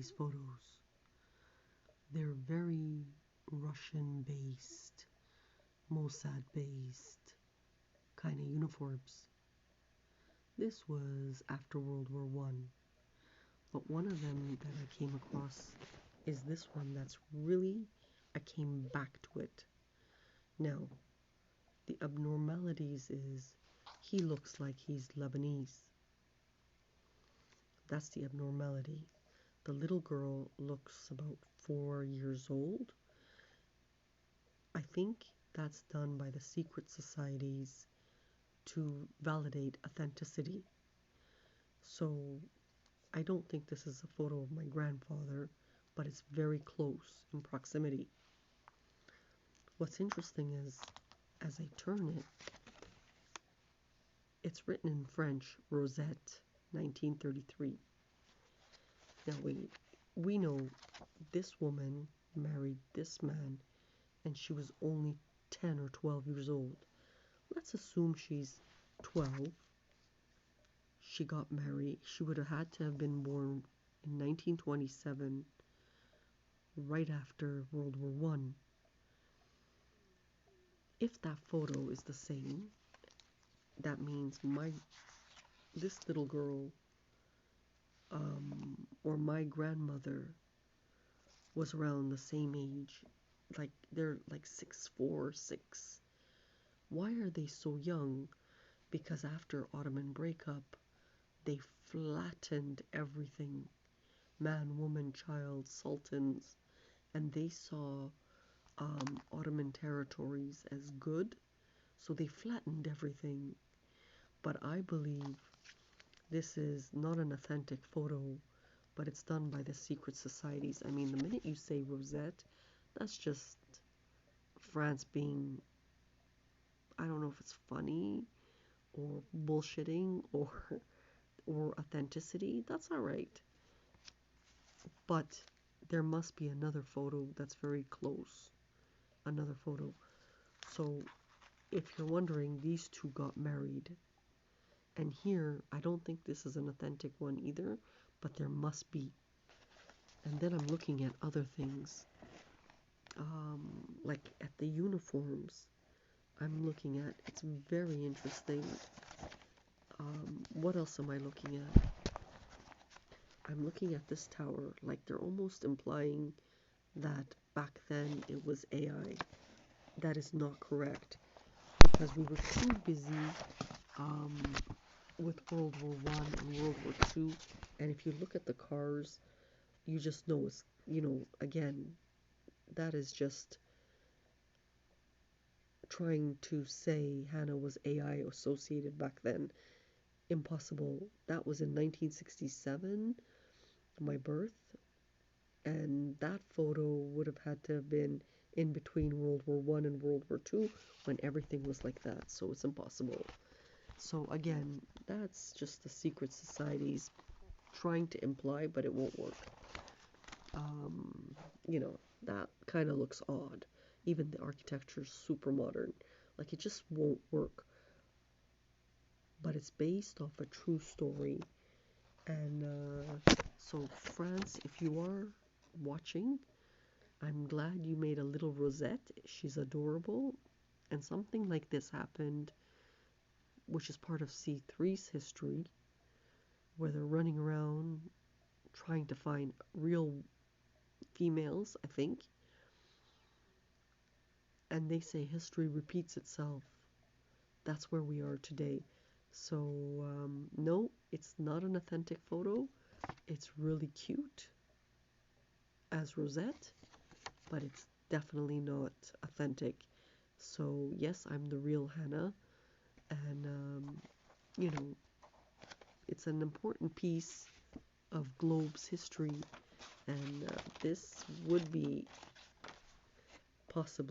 these photos. They're very Russian-based, mossad-based kind of uniforms. This was after World War One, but one of them that I came across is this one that's really, I came back to it. Now, the abnormalities is he looks like he's Lebanese. That's the abnormality. The little girl looks about 4 years old. I think that's done by the secret societies to validate authenticity. So I don't think this is a photo of my grandfather, but it's very close in proximity. What's interesting is, as I turn it, it's written in French, Rosette, 1933. Now we know this woman married this man and she was only 10 or 12 years old. Let's assume she's 12. She got married. She would have had to have been born in 1927, right after World War One. If that photo is the same, that means this little girl or my grandmother was around the same age. Like they're like 6'4", 6. Why are they so young? Because after Ottoman breakup, they flattened everything. Man, woman, child, sultans. And they saw Ottoman territories as good, so they flattened everything. But I believe this is not an authentic photo, but it's done by the secret societies. I mean, the minute you say Rosette, that's just France being, I don't know if it's funny or bullshitting or authenticity. That's all right. But there must be another photo that's very close. Another photo. So if you're wondering, these two got married. And here, I don't think this is an authentic one either, but there must be. And then I'm looking at other things. Like at the uniforms. I'm looking at, it's very interesting. What else am I looking at? I'm looking at this tower, like they're almost implying that back then it was AI. That is not correct, because we were too busy with World War One and World War Two, and if you look at the cars, you just know it's, again, that is just trying to say Hannah was AI associated back then. Impossible. That was in 1967, my birth, and that photo would have had to have been in between World War One and World War Two when everything was like that, so it's impossible. So again, that's just the secret societies trying to imply, but it won't work. That kind of looks odd. Even the architecture is super modern. Like, it just won't work. But it's based off a true story. And so France, if you are watching, I'm glad you made a little Rosette. She's adorable. And something like this happened, which is part of C3's history, where they're running around trying to find real females, I think. And they say history repeats itself. That's where we are today. So, no, it's not an authentic photo. It's really cute as Rosette, but it's definitely not authentic. So, yes, I'm the real Hannah. And, it's an important piece of Globe's history. And this would be possible.